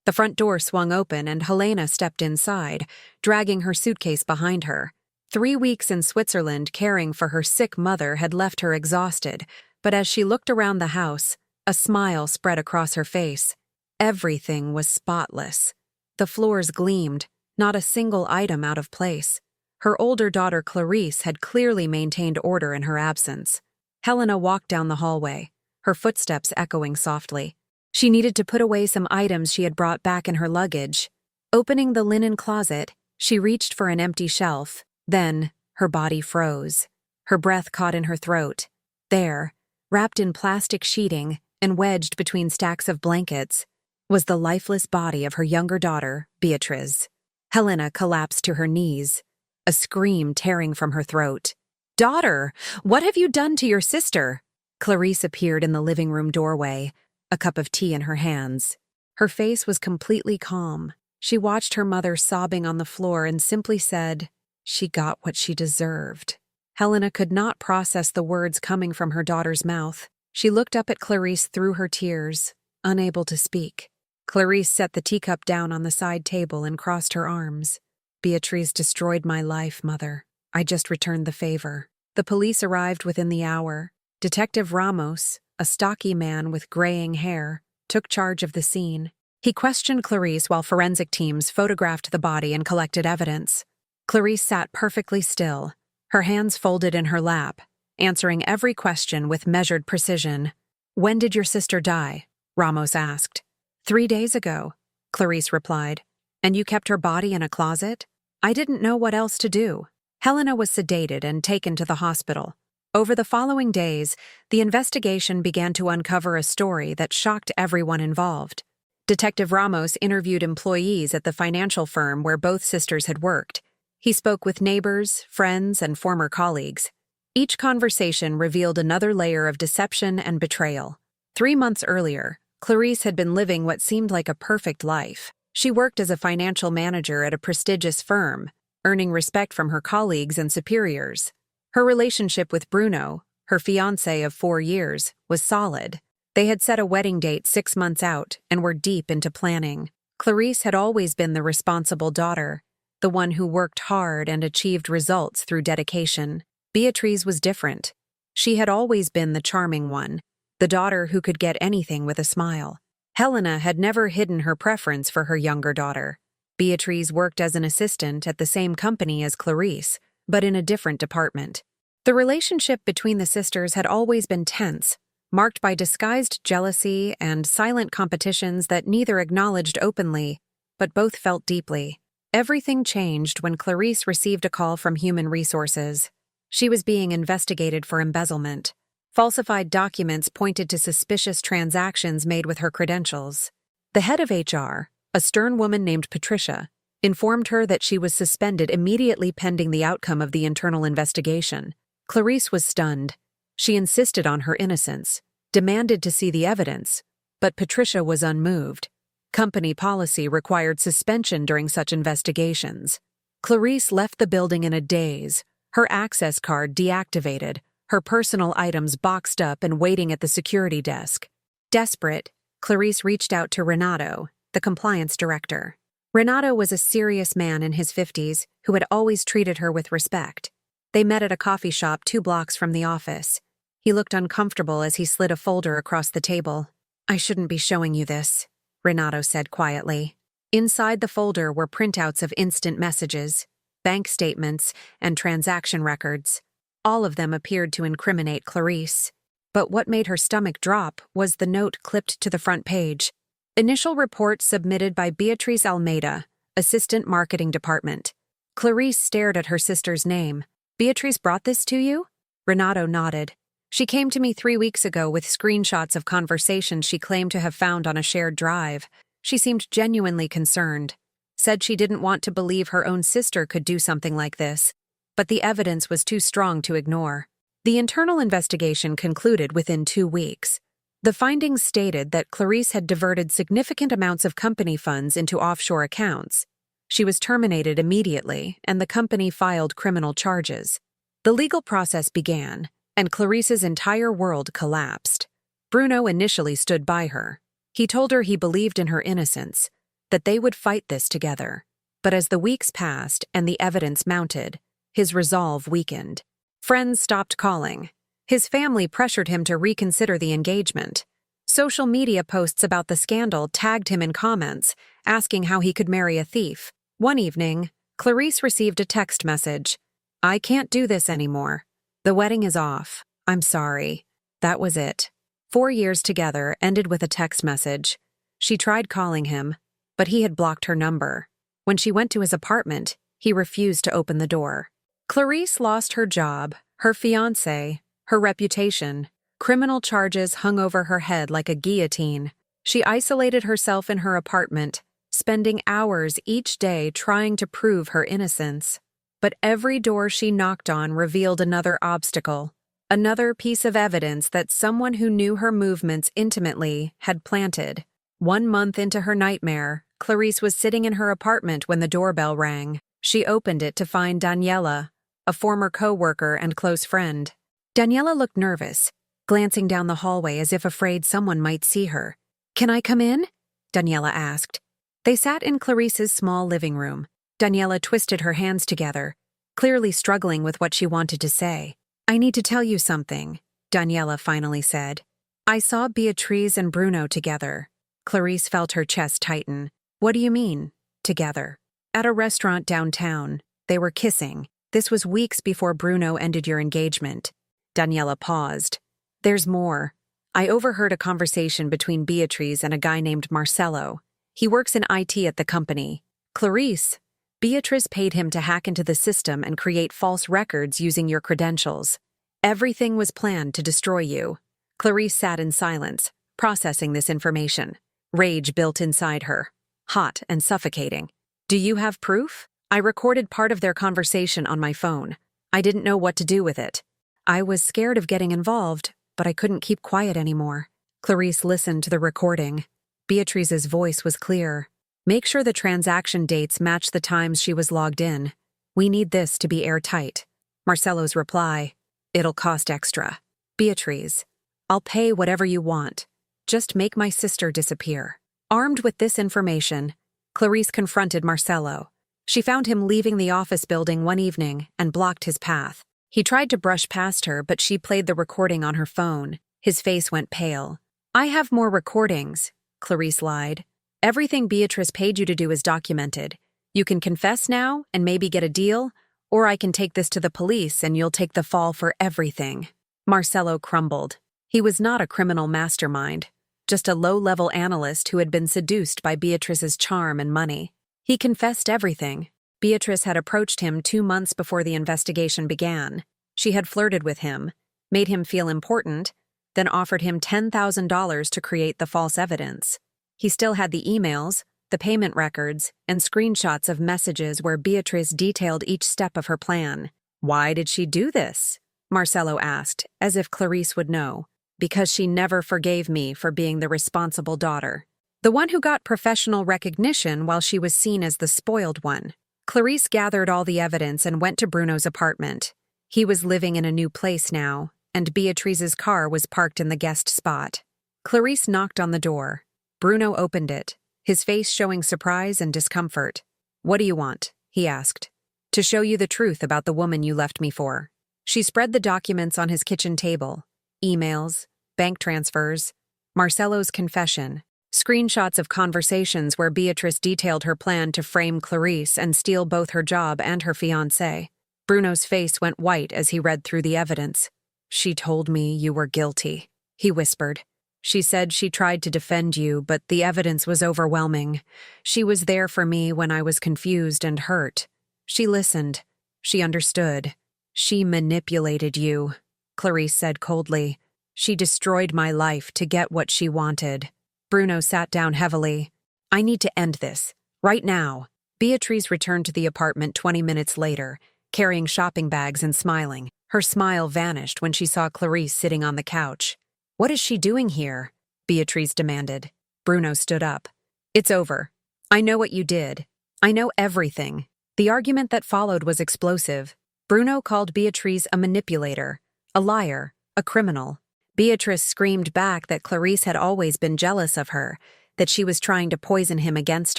The front door swung open and Helena stepped inside, dragging her suitcase behind her. 3 weeks in Switzerland caring for her sick mother had left her exhausted, but as she looked around the house, a smile spread across her face. Everything was spotless. The floors gleamed, not a single item out of place. Her older daughter Clarice had clearly maintained order in her absence. Helena walked down the hallway, her footsteps echoing softly. She needed to put away some items she had brought back in her luggage. Opening the linen closet, she reached for an empty shelf. Then, her body froze. Her breath caught in her throat. There, wrapped in plastic sheeting and wedged between stacks of blankets, was the lifeless body of her younger daughter, Beatriz. Helena collapsed to her knees, a scream tearing from her throat. "Daughter, what have you done to your sister?" Clarice appeared in the living room doorway, a cup of tea in her hands. Her face was completely calm. She watched her mother sobbing on the floor and simply said, "She got what she deserved." Helena could not process the words coming from her daughter's mouth. She looked up at Clarice through her tears, unable to speak. Clarice set the teacup down on the side table and crossed her arms. "Beatriz destroyed my life, Mother. I just returned the favor." The police arrived within the hour. Detective Ramos, a stocky man with graying hair, took charge of the scene. He questioned Clarice while forensic teams photographed the body and collected evidence. Clarice sat perfectly still, her hands folded in her lap, answering every question with measured precision. "When did your sister die?" Ramos asked. 3 days ago, Clarice replied. "And you kept her body in a closet?" "I didn't know what else to do." Helena was sedated and taken to the hospital. Over the following days, the investigation began to uncover a story that shocked everyone involved. Detective Ramos interviewed employees at the financial firm where both sisters had worked. He spoke with neighbors, friends, and former colleagues. Each conversation revealed another layer of deception and betrayal. 3 months earlier, Clarice had been living what seemed like a perfect life. She worked as a financial manager at a prestigious firm, earning respect from her colleagues and superiors. Her relationship with Bruno, her fiancé of 4 years, was solid. They had set a wedding date 6 months out and were deep into planning. Clarice had always been the responsible daughter, the one who worked hard and achieved results through dedication. Beatriz was different. She had always been the charming one, the daughter who could get anything with a smile. Helena had never hidden her preference for her younger daughter. Beatriz worked as an assistant at the same company as Clarice, but in a different department. The relationship between the sisters had always been tense, marked by disguised jealousy and silent competitions that neither acknowledged openly, but both felt deeply. Everything changed when Clarice received a call from Human Resources. She was being investigated for embezzlement. Falsified documents pointed to suspicious transactions made with her credentials. The head of HR, a stern woman named Patricia, informed her that she was suspended immediately pending the outcome of the internal investigation. Clarice was stunned. She insisted on her innocence, demanded to see the evidence, but Patricia was unmoved. Company policy required suspension during such investigations. Clarice left the building in a daze, her access card deactivated, her personal items boxed up and waiting at the security desk. Desperate, Clarice reached out to Renato, the compliance director. Renato was a serious man in his 50s who had always treated her with respect. They met at a coffee shop 2 blocks from the office. He looked uncomfortable as he slid a folder across the table. "I shouldn't be showing you this," Renato said quietly. Inside the folder were printouts of instant messages, bank statements, and transaction records. All of them appeared to incriminate Clarice. But what made her stomach drop was the note clipped to the front page. Initial report submitted by Beatriz Almeida, Assistant Marketing Department. Clarice stared at her sister's name. "Beatriz brought this to you?" Renato nodded. "She came to me 3 weeks ago with screenshots of conversations she claimed to have found on a shared drive. She seemed genuinely concerned. Said she didn't want to believe her own sister could do something like this, but the evidence was too strong to ignore." The internal investigation concluded within 2 weeks. The findings stated that Clarice had diverted significant amounts of company funds into offshore accounts. She was terminated immediately, and the company filed criminal charges. The legal process began, and Clarice's entire world collapsed. Bruno initially stood by her. He told her he believed in her innocence, that they would fight this together. But as the weeks passed and the evidence mounted, his resolve weakened. Friends stopped calling. His family pressured him to reconsider the engagement. Social media posts about the scandal tagged him in comments, asking how he could marry a thief. One evening, Clarice received a text message. "I can't do this anymore. The wedding is off. I'm sorry." That was it. 4 years together ended with a text message. She tried calling him, but he had blocked her number. When she went to his apartment, he refused to open the door. Clarice lost her job, her fiancé, her reputation. Criminal charges hung over her head like a guillotine. She isolated herself in her apartment, spending hours each day trying to prove her innocence. But every door she knocked on revealed another obstacle, another piece of evidence that someone who knew her movements intimately had planted. 1 month into her nightmare, Clarice was sitting in her apartment when the doorbell rang. She opened it to find Daniela, a former co-worker and close friend. Daniela looked nervous, glancing down the hallway as if afraid someone might see her. "Can I come in?" Daniela asked. They sat in Clarice's small living room. Daniela twisted her hands together, clearly struggling with what she wanted to say. "I need to tell you something," Daniela finally said. "I saw Beatriz and Bruno together." Clarice felt her chest tighten. "What do you mean, together?" "At a restaurant downtown. They were kissing. This was weeks before Bruno ended your engagement." Daniela paused. "There's more. I overheard a conversation between Beatriz and a guy named Marcelo. He works in IT at the company. Clarice, Beatriz paid him to hack into the system and create false records using your credentials. Everything was planned to destroy you." Clarice sat in silence, processing this information. Rage built inside her, hot and suffocating. "Do you have proof?" "I recorded part of their conversation on my phone. I didn't know what to do with it. I was scared of getting involved, but I couldn't keep quiet anymore." Clarice listened to the recording. Beatriz's voice was clear. "Make sure the transaction dates match the times she was logged in. We need this to be airtight." Marcelo's reply, "It'll cost extra." "Beatriz, I'll pay whatever you want. Just make my sister disappear." Armed with this information, Clarice confronted Marcelo. She found him leaving the office building one evening and blocked his path. He tried to brush past her, but she played the recording on her phone. His face went pale. "I have more recordings," Clarice lied. "Everything Beatrice paid you to do is documented. You can confess now and maybe get a deal, or I can take this to the police and you'll take the fall for everything." Marcelo crumbled. He was not a criminal mastermind, just a low-level analyst who had been seduced by Beatrice's charm and money. He confessed everything. Beatrice had approached him 2 months before the investigation began. She had flirted with him, made him feel important, then offered him $10,000 to create the false evidence. He still had the emails, the payment records, and screenshots of messages where Beatrice detailed each step of her plan. "Why did she do this?" Marcelo asked, as if Clarice would know. "Because she never forgave me for being the responsible daughter. The one who got professional recognition while she was seen as the spoiled one." Clarice gathered all the evidence and went to Bruno's apartment. He was living in a new place now, and Beatrice's car was parked in the guest spot. Clarice knocked on the door. Bruno opened it, his face showing surprise and discomfort. "What do you want?" he asked. "To show you the truth about the woman you left me for." She spread the documents on his kitchen table. Emails, bank transfers, Marcelo's confession, screenshots of conversations where Beatrice detailed her plan to frame Clarice and steal both her job and her fiancé. Bruno's face went white as he read through the evidence. "She told me you were guilty," he whispered. "She said she tried to defend you, but the evidence was overwhelming. She was there for me when I was confused and hurt. She listened. She understood. She manipulated you," Clarice said coldly. "She destroyed my life to get what she wanted." Bruno sat down heavily. "I need to end this, right now." Beatrice returned to the apartment 20 minutes later, carrying shopping bags and smiling. Her smile vanished when she saw Clarice sitting on the couch. "What is she doing here?" Beatrice demanded. Bruno stood up. "It's over. I know what you did. I know everything." The argument that followed was explosive. Bruno called Beatrice a manipulator, a liar, a criminal. Beatrice screamed back that Clarice had always been jealous of her, that she was trying to poison him against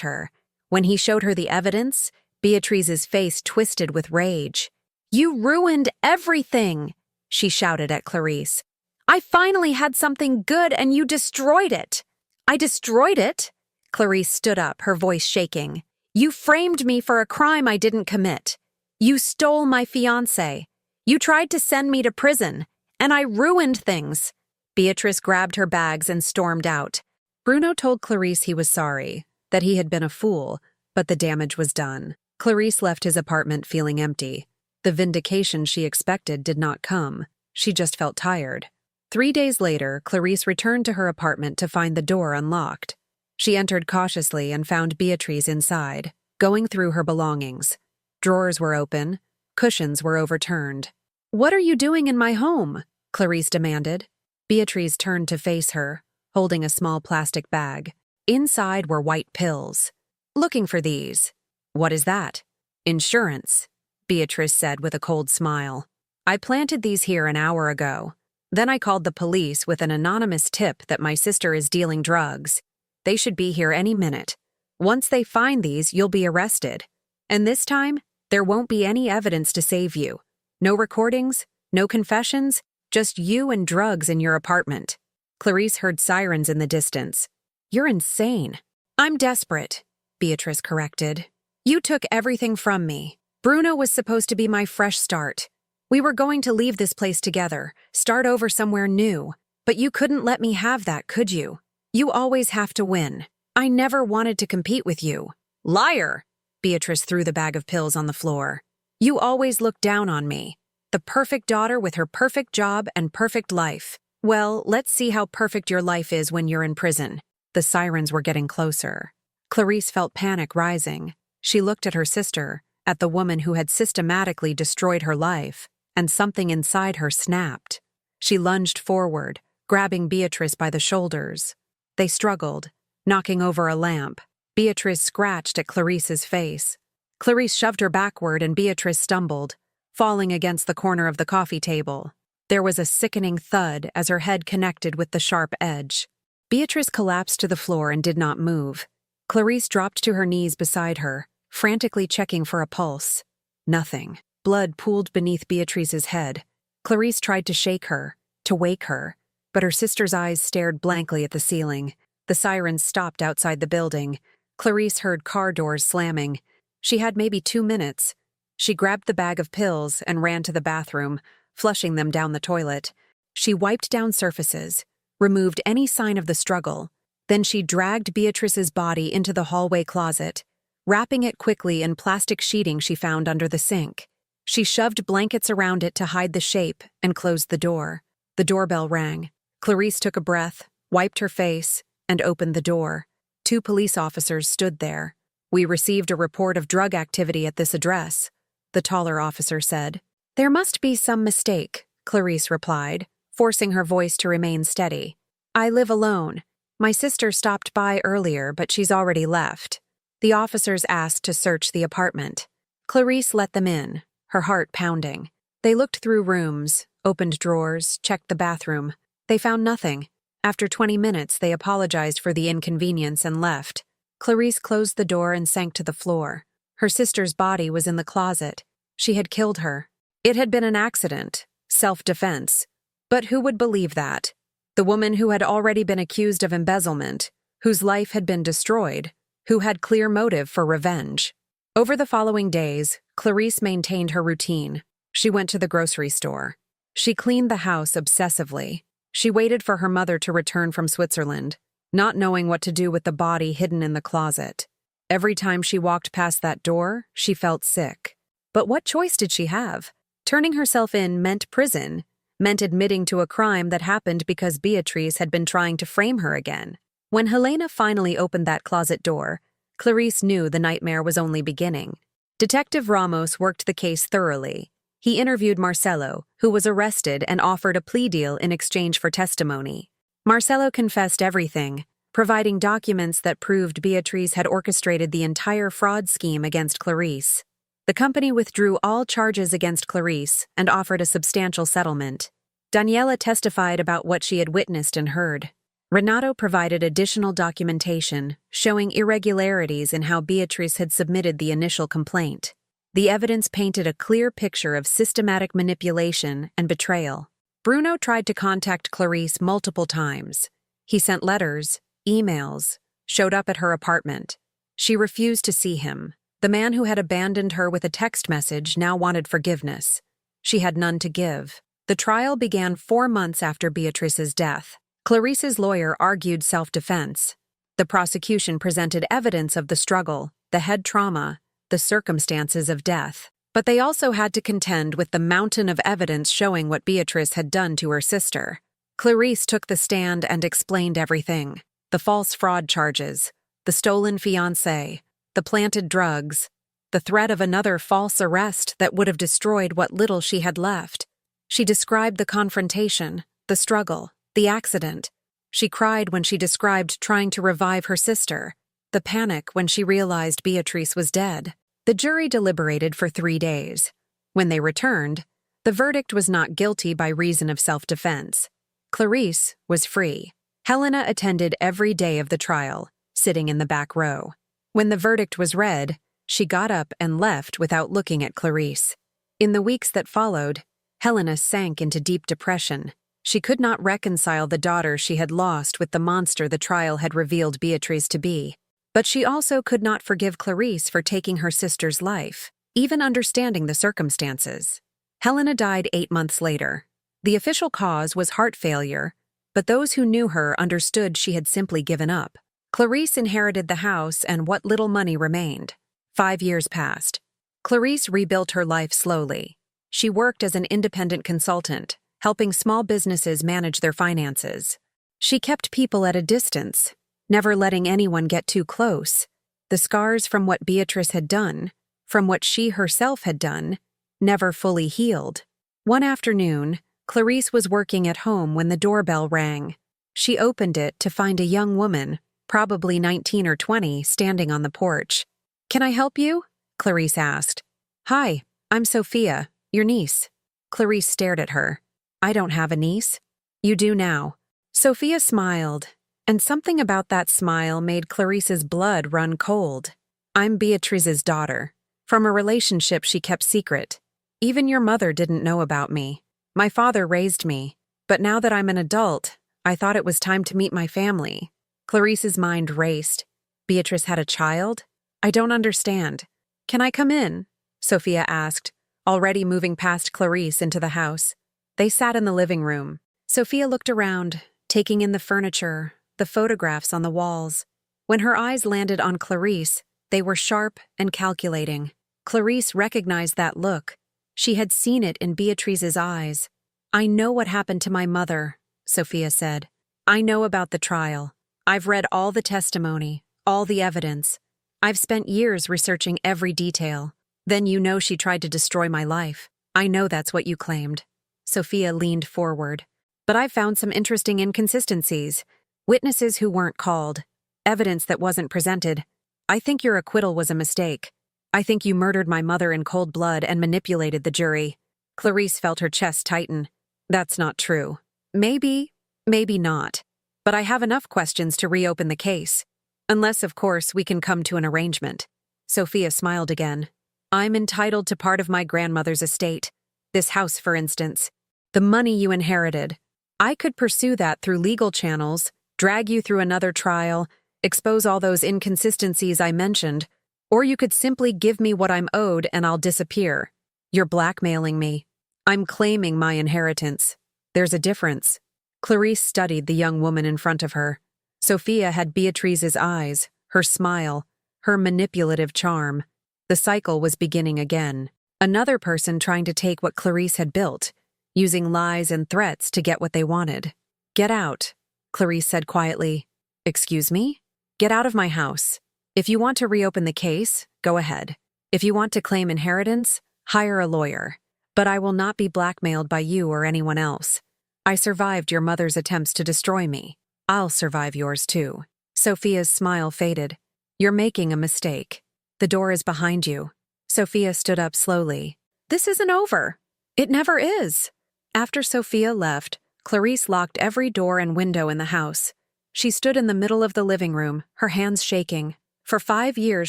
her. When he showed her the evidence, Beatrice's face twisted with rage. "You ruined everything!" she shouted at Clarice. "I finally had something good and you destroyed it!" "I destroyed it?" Clarice stood up, her voice shaking. "You framed me for a crime I didn't commit. You stole my fiancé. You tried to send me to prison, and I ruined things." Beatrice grabbed her bags and stormed out. Bruno told Clarice he was sorry, that he had been a fool, but the damage was done. Clarice left his apartment feeling empty. The vindication she expected did not come. She just felt tired. 3 days later, Clarice returned to her apartment to find the door unlocked. She entered cautiously and found Beatrice inside, going through her belongings. Drawers were open, cushions were overturned. "What are you doing in my home?" Clarice demanded. Beatrice turned to face her, holding a small plastic bag. Inside were white pills. "Looking for these." "What is that?" "Insurance," Beatrice said with a cold smile. "I planted these here an hour ago. Then I called the police with an anonymous tip that my sister is dealing drugs. They should be here any minute. Once they find these, you'll be arrested. And this time, there won't be any evidence to save you. No recordings, no confessions, just you and drugs in your apartment." Clarice heard sirens in the distance. "You're insane." "I'm desperate," Beatrice corrected. "You took everything from me. Bruno was supposed to be my fresh start. We were going to leave this place together, start over somewhere new. But you couldn't let me have that, could you? You always have to win. I never wanted to compete with you." "Liar!" Beatrice threw the bag of pills on the floor. "You always looked down on me. The perfect daughter with her perfect job and perfect life. Well, let's see how perfect your life is when you're in prison." The sirens were getting closer. Clarice felt panic rising. She looked at her sister, at the woman who had systematically destroyed her life, and something inside her snapped. She lunged forward, grabbing Beatrice by the shoulders. They struggled, knocking over a lamp. Beatrice scratched at Clarice's face. Clarice shoved her backward and Beatrice stumbled, falling against the corner of the coffee table. There was a sickening thud as her head connected with the sharp edge. Beatrice collapsed to the floor and did not move. Clarice dropped to her knees beside her, frantically checking for a pulse. Nothing. Blood pooled beneath Beatrice's head. Clarice tried to shake her, to wake her, but her sister's eyes stared blankly at the ceiling. The sirens stopped outside the building. Clarice heard car doors slamming. She had maybe 2 minutes. She grabbed the bag of pills and ran to the bathroom, flushing them down the toilet. She wiped down surfaces, removed any sign of the struggle. Then she dragged Beatrice's body into the hallway closet, wrapping it quickly in plastic sheeting she found under the sink. She shoved blankets around it to hide the shape and closed the door. The doorbell rang. Clarice took a breath, wiped her face, and opened the door. 2 police officers stood there. "We received a report of drug activity at this address," the taller officer said. "There must be some mistake," Clarice replied, forcing her voice to remain steady. "I live alone. My sister stopped by earlier, but she's already left." The officers asked to search the apartment. Clarice let them in, her heart pounding. They looked through rooms, opened drawers, checked the bathroom. They found nothing. After 20 minutes, they apologized for the inconvenience and left. Clarice closed the door and sank to the floor. Her sister's body was in the closet. She had killed her. It had been an accident, self-defense. But who would believe that? The woman who had already been accused of embezzlement, whose life had been destroyed, who had clear motive for revenge. Over the following days, Clarice maintained her routine. She went to the grocery store. She cleaned the house obsessively. She waited for her mother to return from Switzerland, not knowing what to do with the body hidden in the closet. Every time she walked past that door, she felt sick. But what choice did she have? Turning herself in meant prison, meant admitting to a crime that happened because Beatrice had been trying to frame her again. When Helena finally opened that closet door, Clarice knew the nightmare was only beginning. Detective Ramos worked the case thoroughly. He interviewed Marcelo, who was arrested and offered a plea deal in exchange for testimony. Marcelo confessed everything, providing documents that proved Beatrice had orchestrated the entire fraud scheme against Clarice. The company withdrew all charges against Clarice and offered a substantial settlement. Daniela testified about what she had witnessed and heard. Renato provided additional documentation showing irregularities in how Beatrice had submitted the initial complaint. The evidence painted a clear picture of systematic manipulation and betrayal. Bruno tried to contact Clarice multiple times. He sent letters, emails, showed up at her apartment. She refused to see him. The man who had abandoned her with a text message now wanted forgiveness. She had none to give. The trial began 4 months after Beatrice's death. Clarice's lawyer argued self-defense. The prosecution presented evidence of the struggle, the head trauma, the circumstances of death. But they also had to contend with the mountain of evidence showing what Beatrice had done to her sister. Clarice took the stand and explained everything. The false fraud charges, the stolen fiancé, the planted drugs, the threat of another false arrest that would have destroyed what little she had left. She described the confrontation, the struggle, the accident. She cried when she described trying to revive her sister, the panic when she realized Beatrice was dead. The jury deliberated for 3 days. When they returned, the verdict was not guilty by reason of self-defense. Clarice was free. Helena attended every day of the trial, sitting in the back row. When the verdict was read, she got up and left without looking at Clarice. In the weeks that followed, Helena sank into deep depression. She could not reconcile the daughter she had lost with the monster the trial had revealed Beatrice to be. But she also could not forgive Clarice for taking her sister's life, even understanding the circumstances. Helena died 8 months later. The official cause was heart failure, but those who knew her understood she had simply given up. Clarice inherited the house and what little money remained. 5 years passed. Clarice rebuilt her life slowly. She worked as an independent consultant, helping small businesses manage their finances. She kept people at a distance, never letting anyone get too close. The scars from what Beatrice had done, from what she herself had done, never fully healed. One afternoon, Clarice was working at home when the doorbell rang. She opened it to find a young woman, probably 19 or 20, standing on the porch. "Can I help you?" Clarice asked. "Hi, I'm Sophia, your niece." Clarice stared at her. "I don't have a niece." "You do now." Sophia smiled, and something about that smile made Clarice's blood run cold. "I'm Beatrice's daughter, from a relationship she kept secret. Even your mother didn't know about me. My father raised me, but now that I'm an adult, I thought it was time to meet my family." Clarice's mind raced. Beatrice had a child? I don't understand. "Can I come in?" Sophia asked, already moving past Clarice into the house. They sat in the living room. Sophia looked around, taking in the furniture, the photographs on the walls. When her eyes landed on Clarice, they were sharp and calculating. Clarice recognized that look. She had seen it in Beatrice's eyes. "I know what happened to my mother," Sophia said. "I know about the trial. I've read all the testimony, all the evidence. I've spent years researching every detail. Then you know she tried to destroy my life. I know that's what you claimed." Sophia leaned forward. "But I've found some interesting inconsistencies. Witnesses who weren't called. Evidence that wasn't presented. I think your acquittal was a mistake. I think you murdered my mother in cold blood and manipulated the jury." Clarice felt her chest tighten. "That's not true. Maybe, maybe not. But I have enough questions to reopen the case. Unless, of course, we can come to an arrangement." Sophia smiled again. "I'm entitled to part of my grandmother's estate. This house, for instance. The money you inherited. I could pursue that through legal channels, drag you through another trial, expose all those inconsistencies I mentioned, or you could simply give me what I'm owed and I'll disappear. You're blackmailing me. I'm claiming my inheritance. There's a difference." Clarice studied the young woman in front of her. Sophia had Beatrice's eyes, her smile, her manipulative charm. The cycle was beginning again. Another person trying to take what Clarice had built, using lies and threats to get what they wanted. "Get out," Clarice said quietly. "Excuse me? Get out of my house. If you want to reopen the case, go ahead. If you want to claim inheritance, hire a lawyer. But I will not be blackmailed by you or anyone else. I survived your mother's attempts to destroy me. I'll survive yours too." Sophia's smile faded. "You're making a mistake. The door is behind you." Sophia stood up slowly. "This isn't over. It never is." After Sophia left, Clarice locked every door and window in the house. She stood in the middle of the living room, her hands shaking. For 5 years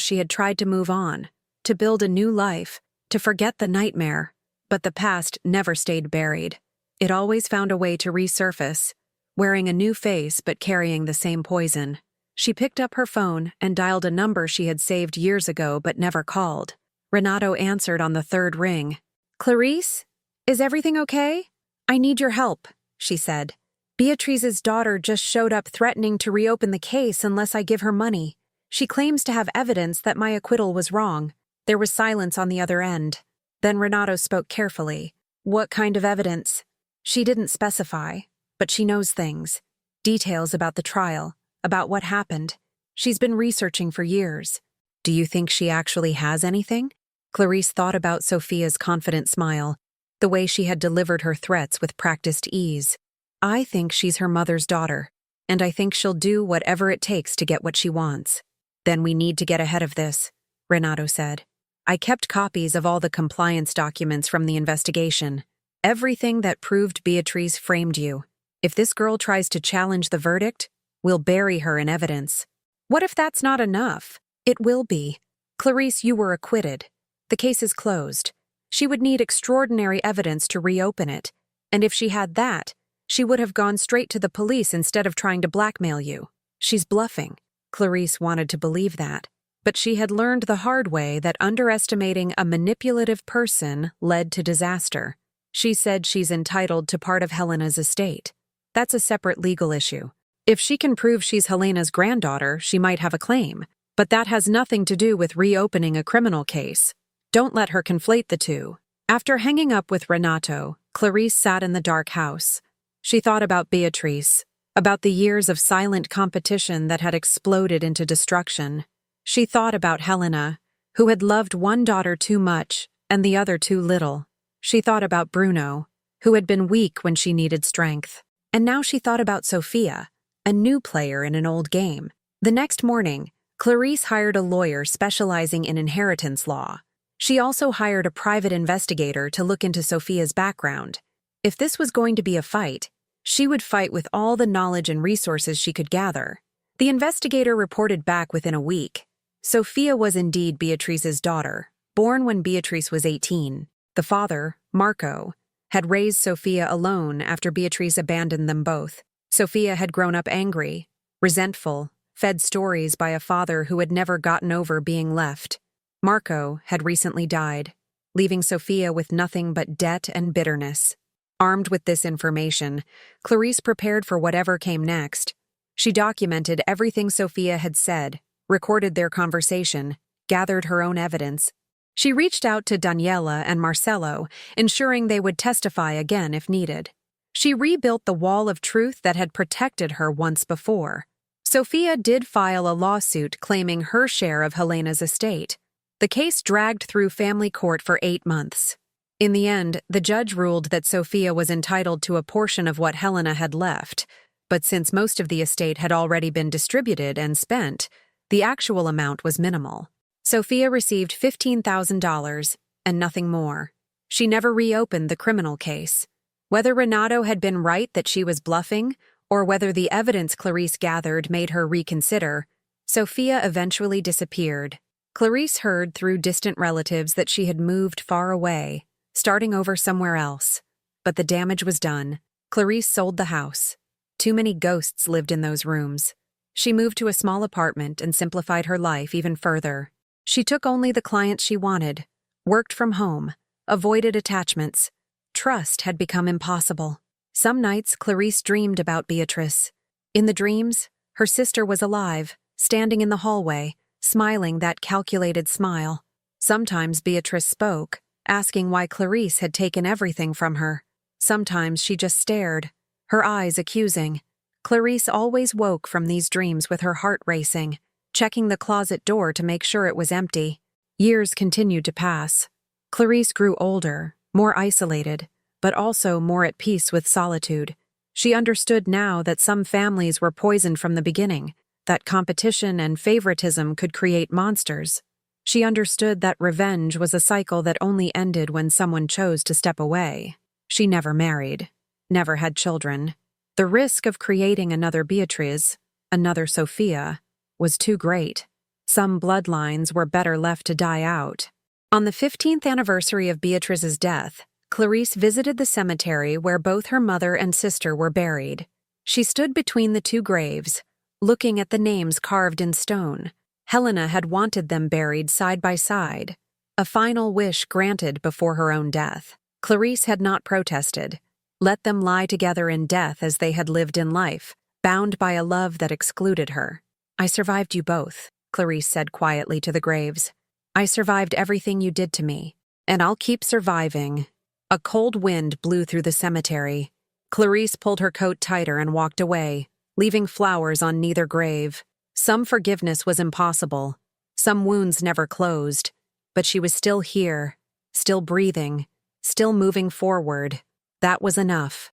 she had tried to move on, to build a new life, to forget the nightmare. But the past never stayed buried. It always found a way to resurface, wearing a new face but carrying the same poison. She picked up her phone and dialed a number she had saved years ago but never called. Renato answered on the third ring. "Clarice? Is everything okay? I need your help," she said. "Beatrice's daughter just showed up threatening to reopen the case unless I give her money. She claims to have evidence that my acquittal was wrong." There was silence on the other end. Then Renato spoke carefully. "What kind of evidence?" She didn't specify, but she knows things. Details about the trial, about what happened. She's been researching for years. "Do you think she actually has anything?" Clarice thought about Sophia's confident smile, the way she had delivered her threats with practiced ease. "I think she's her mother's daughter, and I think she'll do whatever it takes to get what she wants." "Then we need to get ahead of this," Renato said. "I kept copies of all the compliance documents from the investigation. Everything that proved Beatrice framed you. If this girl tries to challenge the verdict, we'll bury her in evidence." "What if that's not enough?" "It will be. Clarice, you were acquitted. The case is closed. She would need extraordinary evidence to reopen it, and if she had that, she would have gone straight to the police instead of trying to blackmail you. She's bluffing." Clarice wanted to believe that, but she had learned the hard way that underestimating a manipulative person led to disaster. She said she's entitled to part of Helena's estate. That's a separate legal issue. If she can prove she's Helena's granddaughter, she might have a claim, but that has nothing to do with reopening a criminal case. Don't let her conflate the two. After hanging up with Renato, Clarice sat in the dark house. She thought about Beatrice, about the years of silent competition that had exploded into destruction. She thought about Helena, who had loved one daughter too much and the other too little. She thought about Bruno, who had been weak when she needed strength. And now she thought about Sophia, a new player in an old game. The next morning, Clarice hired a lawyer specializing in inheritance law. She also hired a private investigator to look into Sophia's background. If this was going to be a fight, she would fight with all the knowledge and resources she could gather. The investigator reported back within a week. Sophia was indeed Beatrice's daughter, born when Beatrice was 18. The father, Marco, had raised Sophia alone after Beatrice abandoned them both. Sophia had grown up angry, resentful, fed stories by a father who had never gotten over being left. Marco had recently died, leaving Sophia with nothing but debt and bitterness. Armed with this information, Clarice prepared for whatever came next. She documented everything Sophia had said, recorded their conversation, gathered her own evidence. She reached out to Daniela and Marcelo, ensuring they would testify again if needed. She rebuilt the wall of truth that had protected her once before. Sophia did file a lawsuit claiming her share of Helena's estate. The case dragged through family court for 8 months. In the end, the judge ruled that Sophia was entitled to a portion of what Helena had left, but since most of the estate had already been distributed and spent, the actual amount was minimal. Sophia received $15,000 and nothing more. She never reopened the criminal case. Whether Renato had been right that she was bluffing, or whether the evidence Clarice gathered made her reconsider, Sophia eventually disappeared. Clarice heard through distant relatives that she had moved far away, starting over somewhere else. But the damage was done. Clarice sold the house. Too many ghosts lived in those rooms. She moved to a small apartment and simplified her life even further. She took only the clients she wanted, worked from home, avoided attachments. Trust had become impossible. Some nights, Clarice dreamed about Beatrice. In the dreams, her sister was alive, standing in the hallway, smiling that calculated smile. Sometimes Beatrice spoke, asking why Clarice had taken everything from her. Sometimes she just stared, her eyes accusing. Clarice always woke from these dreams with her heart racing, checking the closet door to make sure it was empty. Years continued to pass. Clarice grew older, more isolated, but also more at peace with solitude. She understood now that some families were poisoned from the beginning, that competition and favoritism could create monsters. She understood that revenge was a cycle that only ended when someone chose to step away. She never married, never had children. The risk of creating another Beatrice another Sophia, was too great. Some bloodlines were better left to die out. On the 15th anniversary of Beatrice's death, Clarice visited the cemetery where both her mother and sister were buried. She stood between the two graves, looking at the names carved in stone. Helena had wanted them buried side by side, a final wish granted before her own death. Clarice had not protested. Let them lie together in death as they had lived in life, bound by a love that excluded her. "I survived you both," Clarice said quietly to the graves. "I survived everything you did to me, and I'll keep surviving." A cold wind blew through the cemetery. Clarice pulled her coat tighter and walked away, leaving flowers on neither grave. Some forgiveness was impossible. Some wounds never closed. But she was still here, still breathing, still moving forward. That was enough.